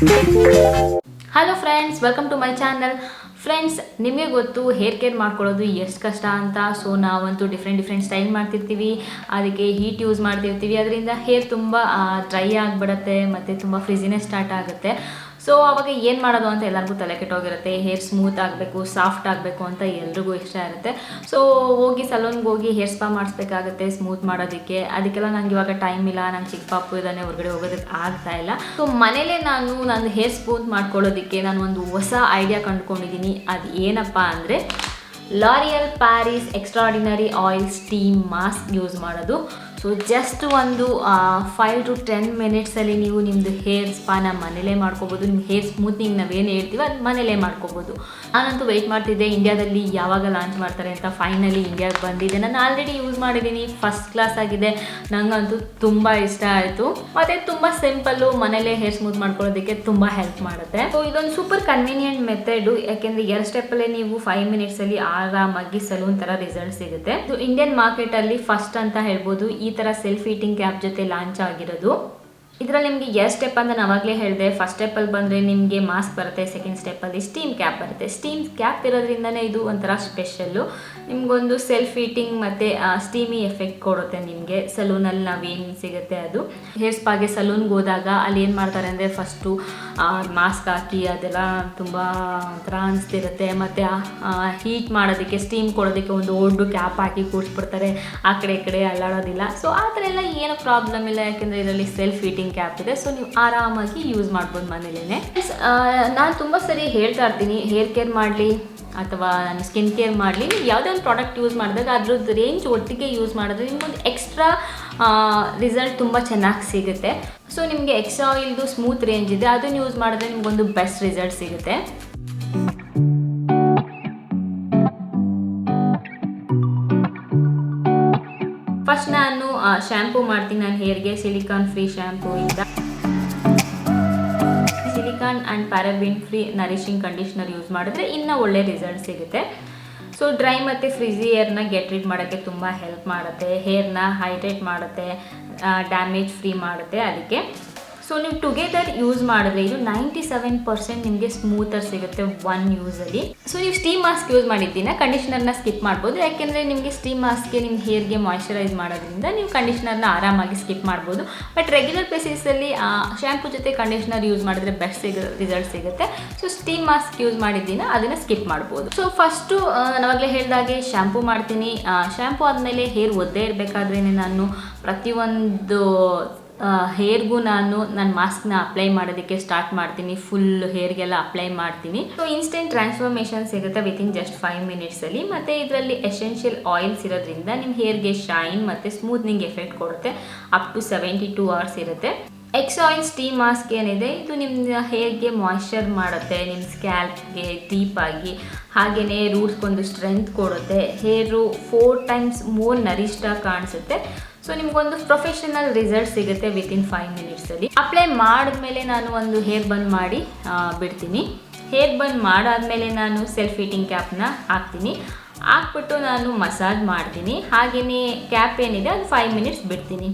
Hello friends, welcome to my channel. Friends, ನಿಮಗೆ ಗೊತ್ತು hair care ಮಾಡ್ಕೊಳ್ಳೋದು ಎಷ್ಟು ಕಷ್ಟ ಅಂತ. ಸೊ ನಾವಂತೂ ಡಿಫ್ರೆಂಟ್ ಸ್ಟೈಲ್ ಮಾಡ್ತಿರ್ತೀವಿ, ಅದಕ್ಕೆ ಹೀಟ್ ಯೂಸ್ ಮಾಡ್ತಿರ್ತೀವಿ. ಅದರಿಂದ ಹೇರ್ ತುಂಬ ಡ್ರೈ ಆಗಿಬಿಡುತ್ತೆ ಮತ್ತು ತುಂಬ ಫ್ರಿಜಿನೆಸ್ ಸ್ಟಾರ್ಟ್ ಆಗುತ್ತೆ. ಸೊ ಅವಾಗ ಏನು ಮಾಡೋದು ಅಂತ ಎಲ್ಲರಿಗೂ ತಲೆ ಕೆಟ್ಟೋಗಿರುತ್ತೆ. ಹೇರ್ ಸ್ಮೂತ್ ಆಗಬೇಕು, ಸಾಫ್ಟ್ ಆಗಬೇಕು ಅಂತ ಎಲ್ರಿಗೂ ಇಷ್ಟ ಇರುತ್ತೆ. ಸೊ ಹೋಗಿ ಸಲೂನ್ಗೆ ಹೋಗಿ ಹೇರ್ ಸ್ಪಾ ಮಾಡಿಸ್ಬೇಕಾಗುತ್ತೆ ಸ್ಮೂತ್ ಮಾಡೋದಕ್ಕೆ. ಅದಕ್ಕೆಲ್ಲ ನಂಗೆ ಇವಾಗ ಟೈಮ್ ಇಲ್ಲ, ನಂಗೆ ಚಿಕ್ಕ ಪಾಪು ಇದ್ದಾನೆ, ಹೊರಗಡೆ ಹೋಗೋದಕ್ಕೆ ಆಗ್ತಾ ಇಲ್ಲ. ಸೊ ಮನೇಲೇ ನನ್ನ ಹೇರ್ ಸ್ಮೂತ್ ಮಾಡ್ಕೊಳ್ಳೋದಕ್ಕೆ ನಾನು ಒಂದು ಹೊಸ ಐಡಿಯಾ ಕಂಡುಕೊಂಡಿದ್ದೀನಿ. ಅದು ಏನಪ್ಪ ಅಂದರೆ L'Oreal Paris extraordinary oil steam mask use ಮಾಡೋದು. ಸೊ ಜಸ್ಟ್ ಒಂದು 5 to 10 ಮಿನಿಟ್ಸಲ್ಲಿ ನೀವು ನಿಮ್ಮದು ಹೇರ್ ಸ್ಪಾನ ಮನೇಲೇ ಮಾಡ್ಕೋಬೋದು. ನಿಮ್ಮ ಹೇರ್ ಸ್ಮೂತ್ನಿಂಗ್ ನಾವೇನು ಹೇಳ್ತೀವಿ ಅದು ಮನೇಲೇ ಮಾಡ್ಕೋಬೋದು. ನಾನಂತೂ ವೆಯ್ಟ್ ಮಾಡ್ತಿದ್ದೆ ಇಂಡಿಯಾದಲ್ಲಿ ಯಾವಾಗ ಲಾಂಚ್ ಮಾಡ್ತಾರೆ ಅಂತ. ಫೈನಲಿ ಇಂಡಿಯಾಗೆ ಬಂದಿದೆ. ನಾನು ಆಲ್ರೆಡಿ ಯೂಸ್ ಮಾಡಿದ್ದೀನಿ, ಫಸ್ಟ್ ಕ್ಲಾಸ್ ಆಗಿದೆ. ನನಗಂತೂ ತುಂಬ ಇಷ್ಟ ಆಯಿತು. ಮತ್ತು ತುಂಬ ಸಿಂಪಲ್ಲು, ಮನೇಲೇ ಹೇರ್ ಸ್ಮೂತ್ ಮಾಡ್ಕೊಳ್ಳೋದಕ್ಕೆ ತುಂಬ ಹೆಲ್ಪ್ ಮಾಡುತ್ತೆ. ಸೊ ಇದೊಂದು ಸೂಪರ್ ಕನ್ವೀನಿಯೆಂಟ್ ಮೆಥಡು, ಯಾಕೆಂದರೆ 2 ಸ್ಟೆಪ್ಪಲ್ಲೇ ನೀವು 5 ಮಿನಿಟ್ಸಲ್ಲಿ ಆರಾಮಾಗಿ ಸಲೂನ್ ಥರ ರಿಸಲ್ಟ್ ಸಿಗುತ್ತೆ. ಸೊ ಇಂಡಿಯನ್ ಮಾರ್ಕೆಟಲ್ಲಿ ಫಸ್ಟ್ ಅಂತ ಹೇಳ್ಬೋದು ಈ ಥರ ಸೆಲ್ಫ್ ಹೀಟಿಂಗ್ ಕ್ಯಾಪ್ ಜೊತೆ ಲಾಂಚ್ ಆಗಿರೋದು. ಇದರಲ್ಲಿ ನಿಮಗೆ 2 ಸ್ಟೆಪ್ ಅಂತ ನಾವಾಗಲೇ ಹೇಳಿದೆ. ಫಸ್ಟ್ ಸ್ಟೆಪ್ಪಲ್ಲಿ ಬಂದರೆ ನಿಮಗೆ ಮಾಸ್ಕ್ ಬರುತ್ತೆ, ಸೆಕೆಂಡ್ ಸ್ಟೆಪ್ಪಲ್ಲಿ ಸ್ಟೀಮ್ ಕ್ಯಾಪ್ ಬರುತ್ತೆ. ಸ್ಟೀಮ್ ಕ್ಯಾಪ್ ಇರೋದ್ರಿಂದನೇ ಇದು ಒಂಥರ ಸ್ಪೆಷಲ್ಲು. ನಿಮಗೊಂದು ಸೆಲ್ಫ್ ಹೀಟಿಂಗ್ ಮತ್ತು ಸ್ಟೀಮಿ ಎಫೆಕ್ಟ್ ಕೊಡುತ್ತೆ ನಿಮಗೆ. ಸಲೂನಲ್ಲಿ ನಾವೇನು ಸಿಗುತ್ತೆ ಅದು. ಹೇರ್ ಸ್ಪಾಗೆ ಸಲೂನ್ಗೆ ಹೋದಾಗ ಅಲ್ಲಿ ಏನು ಮಾಡ್ತಾರೆ ಅಂದರೆ ಫಸ್ಟು ಮಾಸ್ಕ್ ಹಾಕಿ ಅದೆಲ್ಲ ತುಂಬ ಒಂಥರ ಅನಿಸ್ತಿರುತ್ತೆ. ಮತ್ತು ಹೀಟ್ ಮಾಡೋದಕ್ಕೆ, ಸ್ಟೀಮ್ ಕೊಡೋದಕ್ಕೆ ಒಂದು ದೊಡ್ಡ ಕ್ಯಾಪ್ ಹಾಕಿ ಕೂರಿಸ್ಬಿಡ್ತಾರೆ. ಆ ಕಡೆ ಈ ಕಡೆ ಅಲ್ಲಾಡೋದಿಲ್ಲ. ಸೊ ಆ ಥರ ಎಲ್ಲ ಏನೂ ಪ್ರಾಬ್ಲಮ್ ಇಲ್ಲ, ಯಾಕೆಂದರೆ ಇದರಲ್ಲಿ ಸೆಲ್ಫ್ ಹೀಟಿಂಗ್ ಕ್ಯಾಪ್ ಇದೆ. ಸೊ ನೀವು ಆರಾಮಾಗಿ ಯೂಸ್ ಮಾಡ್ಬೋದು ಮನೇಲೇ. ನಾನು ತುಂಬ ಸರಿ ಹೇಳ್ತಾ ಇರ್ತೀನಿ, ಹೇರ್ ಕೇರ್ ಮಾಡಲಿ ಅಥವಾ ನಾನು ಸ್ಕಿನ್ ಕೇರ್ ಮಾಡಲಿ, ನೀವು ಯಾವುದೇ ಒಂದು ಪ್ರಾಡಕ್ಟ್ ಯೂಸ್ ಮಾಡಿದಾಗ ಅದ್ರದ್ದು ರೇಂಜ್ ಒಟ್ಟಿಗೆ ಯೂಸ್ ಮಾಡಿದ್ರೆ ನಿಮ್ಗೊಂದು ಎಕ್ಸ್ಟ್ರಾ ರಿಸಲ್ಟ್ ತುಂಬ ಚೆನ್ನಾಗಿ ಸಿಗುತ್ತೆ. ಸೊ ನಿಮಗೆ ಎಕ್ಸ್ಟ್ರಾ ಆಯಿಲ್ದು ಸ್ಮೂತ್ ರೇಂಜ್ ಇದೆ, ಅದನ್ನು ಯೂಸ್ ಮಾಡಿದ್ರೆ ನಿಮಗೊಂದು ಬೆಸ್ಟ್ ರಿಸಲ್ಟ್ ಸಿಗುತ್ತೆ. ಫಸ್ಟ್ ನಾನು ಶ್ಯಾಂಪೂ ಮಾಡ್ತೀನಿ ನನ್ನ ಹೇರ್ಗೆ. ಸಿಲಿಕಾನ್ ಫ್ರೀ ಶ್ಯಾಂಪೂ ಇಂದ silicon and paraben free nourishing conditioner use ಮಾಡಿದ್ರೆ ಇನ್ನೂ ಒಳ್ಳೆ ರಿಸಲ್ಟ್ ಸಿಗುತ್ತೆ. ಸೊ ಡ್ರೈ ಮತ್ತು ಫ್ರಿಝಿ ಹೇರ್ನ ಗೆಟ್ ರಿಡ್ ಮಾಡೋಕ್ಕೆ ತುಂಬ ಹೆಲ್ಪ್ ಮಾಡುತ್ತೆ. ಹೇರ್ನ ಹೈಡ್ರೇಟ್ ಮಾಡುತ್ತೆ, ಡ್ಯಾಮೇಜ್ ಫ್ರೀ ಮಾಡುತ್ತೆ. ಅದಕ್ಕೆ ಸೊ ನೀವು ಟುಗೆದರ್ ಯೂಸ್ ಮಾಡಿದ್ರೆ ಇದು 97% ನಿಮಗೆ ಸ್ಮೂತರ್ ಸಿಗುತ್ತೆ 1 ಯೂಸಲ್ಲಿ. ಸೊ ನೀವು ಸ್ಟೀಮ್ ಮಾಸ್ಕ್ ಯೂಸ್ ಮಾಡಿದ್ದೀನ, ಕಂಡೀಷ್ನರ್ನ ಸ್ಕಿಪ್ ಮಾಡ್ಬೋದು. ಯಾಕೆಂದರೆ ನಿಮಗೆ ಸ್ಟೀಮ್ ಮಾಸ್ಕ್ಗೆ ನಿಮ್ಮ ಹೇರ್ಗೆ ಮಾಯ್ಶ್ಚರೈಸ್ ಮಾಡೋದ್ರಿಂದ ನೀವು ಕಂಡೀಷ್ನರ್ನ ಆರಾಮಾಗಿ ಸ್ಕಿಪ್ ಮಾಡ್ಬೋದು. ಬಟ್ ರೆಗ್ಯುಲರ್ ಬೇಸಿಸಲ್ಲಿ ಶ್ಯಾಂಪು ಜೊತೆ ಕಂಡೀಷ್ನರ್ ಯೂಸ್ ಮಾಡಿದ್ರೆ ಬೆಸ್ಟ್ ರಿಸಲ್ಟ್ ಸಿಗುತ್ತೆ. ಸೊ ಸ್ಟೀಮ್ ಮಾಸ್ಕ್ ಯೂಸ್ ಮಾಡಿದ್ದೀನ ಅದನ್ನು ಸ್ಕಿಪ್ ಮಾಡ್ಬೋದು. ಸೊ ಫಸ್ಟು ನಾವಾಗಲೇ ಹೇಳಿದಾಗೆ ಶ್ಯಾಂಪು ಮಾಡ್ತೀನಿ. ಶ್ಯಾಂಪು ಆದಮೇಲೆ ಹೇರ್ ಒದ್ದೇ ಇರಬೇಕಾದ್ರೇ ನಾನು ಪ್ರತಿಯೊಂದು ಹೇರ್ಗೂ ನನ್ನ ಮಾಸ್ಕ್ನ ಅಪ್ಲೈ ಮಾಡೋದಕ್ಕೆ ಸ್ಟಾರ್ಟ್ ಮಾಡ್ತೀನಿ. ಫುಲ್ ಹೇರ್ಗೆಲ್ಲ ಅಪ್ಲೈ ಮಾಡ್ತೀನಿ. ಸೊ ಇನ್ಸ್ಟೆಂಟ್ ಟ್ರಾನ್ಸ್ಫಾರ್ಮೇಷನ್ ಸಿಗುತ್ತೆ ವಿತಿನ್ ಜಸ್ಟ್ 5 ಮಿನಿಟ್ಸಲ್ಲಿ. ಮತ್ತು ಇದರಲ್ಲಿ ಎಸೆನ್ಷಿಯಲ್ ಆಯಿಲ್ಸ್ ಇರೋದ್ರಿಂದ ನಿಮ್ಮ ಹೇರ್ಗೆ ಶೈನ್ ಮತ್ತು ಸ್ಮೂತ್ನಿಂಗ್ ಎಫೆಕ್ಟ್ ಕೊಡುತ್ತೆ. ಅಪ್ ಟು 72 hours ಇರುತ್ತೆ. ಎಕ್ಸ್ ಆಯಿಲ್ ಸ್ಟೀಮ್ ಮಾಸ್ಕ್ ಏನಿದೆ ಇದು ನಿಮ್ಮ ಹೇರ್ಗೆ ಮಾಯ್ಶ್ಚರ್ ಮಾಡುತ್ತೆ, ನಿಮ್ಮ ಸ್ಕ್ಯಾಲ್ಪ್ಗೆ ಡೀಪಾಗಿ. ಹಾಗೆಯೇ ರೂಟ್ಸ್ಗೊಂದು ಸ್ಟ್ರೆಂತ್ ಕೊಡುತ್ತೆ. ಹೇರು 4 times ಮೋರ್ ನರಿಷ್ಟಾಗಿ ಕಾಣಿಸುತ್ತೆ. ಸೊ ನಿಮಗೊಂದು ಪ್ರೊಫೆಷನಲ್ ರಿಸಲ್ಟ್ ಸಿಗುತ್ತೆ ವಿತಿನ್ 5 ಮಿನಿಟ್ಸಲ್ಲಿ. ಅಪ್ಲೈ ಮಾಡಿದ್ಮೇಲೆ ನಾನು ಒಂದು ಹೇರ್ ಬನ್ ಮಾಡಿ ಬಿಡ್ತೀನಿ. ಹೇರ್ ಬನ್ ಮಾಡಾದಮೇಲೆ ನಾನು ಸೆಲ್ಫ್ ಹೀಟಿಂಗ್ ಕ್ಯಾಪ್ನ ಹಾಕ್ತೀನಿ. ಹಾಕ್ಬಿಟ್ಟು ನಾನು ಮಸಾಜ್ ಮಾಡ್ತೀನಿ. ಹಾಗೆಯೇ ಕ್ಯಾಪ್ ಏನಿದೆ ಅದು 5 ಮಿನಿಟ್ಸ್ ಬಿಡ್ತೀನಿ.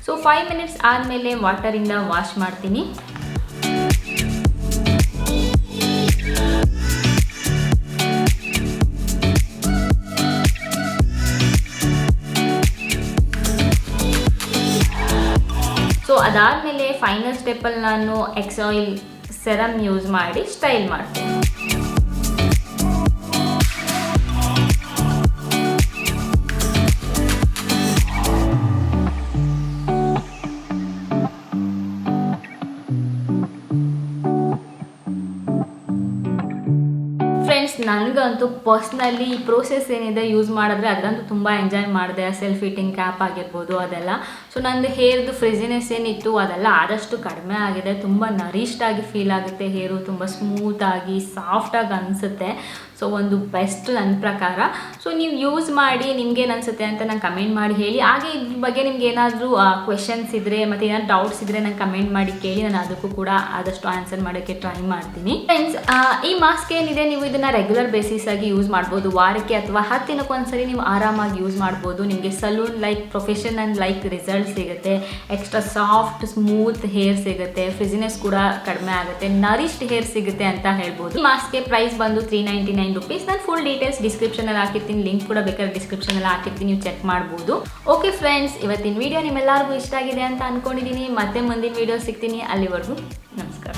ಸೊ 5 ಮಿನಿಟ್ಸ್ ಆದಮೇಲೆ ವಾಟರಿಂದ ವಾಶ್ ಮಾಡ್ತೀನಿ. ಸೊ ಅದಾದಮೇಲೆ ಫೈನಲ್ ಸ್ಟೆಪ್ಪಲ್ಲಿ ನಾನು ಎಕ್ಸ್ ಆಯಿಲ್ ಸೆರಮ್ ಯೂಸ್ ಮಾಡಿ ಸ್ಟೈಲ್ ಮಾಡ್ತೀನಿ. ಫ್ರೆಂಡ್ಸ್, ನನಗಂತೂ ಪರ್ಸ್ನಲಿ ಈ ಪ್ರೋಸೆಸ್ ಏನಿದೆ ಯೂಸ್ ಮಾಡಿದ್ರೆ ಅದರಂತೂ ತುಂಬ ಎಂಜಾಯ್ ಮಾಡಿದೆ. ಸೆಲ್ಫ್ ಹೀಟಿಂಗ್ ಕ್ಯಾಪ್ ಆಗಿರ್ಬೋದು ಅದೆಲ್ಲ. ಸೊ ನಂದು ಹೇರ್ದು ಫ್ರಿಜಿನೆಸ್ ಏನಿತ್ತು ಅದೆಲ್ಲ ಆದಷ್ಟು ಕಡಿಮೆ ಆಗಿದೆ. ತುಂಬ ನರಿಷ್ಟಾಗಿ ಫೀಲ್ ಆಗುತ್ತೆ. ಹೇರು ತುಂಬ ಸ್ಮೂತಾಗಿ ಸಾಫ್ಟಾಗಿ ಅನಿಸುತ್ತೆ. ಸೊ ಒಂದು ಬೆಸ್ಟ್ ನನ್ನ ಪ್ರಕಾರ. ಸೊ ನೀವು ಯೂಸ್ ಮಾಡಿ ನಿಮ್ಗೇನು ಅನಿಸುತ್ತೆ ಅಂತ ನಂಗೆ ಕಮೆಂಟ್ ಮಾಡಿ ಹೇಳಿ. ಹಾಗೆ ಇದ್ರ ಬಗ್ಗೆ ನಿಮ್ಗೆ ಏನಾದರೂ ಕ್ವೆಶನ್ಸ್ ಇದ್ದರೆ ಮತ್ತು ಏನಾದ್ರು ಡೌಟ್ಸ್ ಇದ್ದರೆ ನಂಗೆ ಕಮೆಂಟ್ ಮಾಡಿ ಕೇಳಿ, ನಾನು ಅದಕ್ಕೂ ಕೂಡ ಆದಷ್ಟು ಆನ್ಸರ್ ಮಾಡೋಕ್ಕೆ ಟ್ರೈ ಮಾಡ್ತೀನಿ. ಫ್ರೆಂಡ್ಸ್, ಈ ಮಾಸ್ಕ್ ಏನಿದೆ ನೀವು ಇದನ್ನು ರೆಗ್ಯುಲರ್ ಬೇಸಿಸ್ ಆಗಿ ಯೂಸ್ ಮಾಡ್ಬೋದು. ವಾರಕ್ಕೆ ಅಥವಾ 10 ದಿನಕ್ಕೊಂದ್ಸರಿ ನೀವು ಆರಾಮಾಗಿ ಯೂಸ್ ಮಾಡ್ಬೋದು. ನಿಮಗೆ salon like professional like result ಸಿಗುತ್ತೆ, ಎಕ್ಸ್ಟ್ರಾ ಸಾಫ್ಟ್ ಸ್ಮೂತ್ ಹೇರ್ ಸಿಗುತ್ತೆ, ಫ್ರಿಜಿನೆಸ್ ಕೂಡ ಕಡಿಮೆ ಆಗುತ್ತೆ, ನರಿಶ್ಡ್ ಹೇರ್ ಸಿಗುತ್ತೆ ಅಂತ ಹೇಳ್ಬೋದು. ಈ ಮಾಸ್ಕ್ಗೆ ಪ್ರೈಸ್ ಬಂದು 399 ರುಪೀಸ್. ನಾನು ಫುಲ್ ಡೀಟೇಲ್ಸ್ ಡಿಸ್ಕ್ರಿಪ್ಷನಲ್ಲಿ ಹಾಕಿರ್ತೀನಿ, ಲಿಂಕ್ ಕೂಡ ಬೇಕಾದ್ರೆ ಡಿಸ್ಕ್ರಿಪ್ಷನಲ್ಲಿ ಹಾಕಿರ್ತೀನಿ, ನೀವು ಚೆಕ್ ಮಾಡ್ಬೋದು. ಓಕೆ ಫ್ರೆಂಡ್ಸ್, ಇವತ್ತಿನ ವಿಡಿಯೋ ನಿಮ್ಮೆಲ್ಲರಿಗೂ ಇಷ್ಟ ಆಗಿದೆ ಅಂತ ಅನ್ಕೊಂಡಿದ್ದೀನಿ. ಮತ್ತೆ ಮುಂದಿನ ವಿಡಿಯೋ ಸಿಗ್ತೀನಿ. ಅಲ್ಲಿವರೆಗೂ ನಮಸ್ಕಾರ.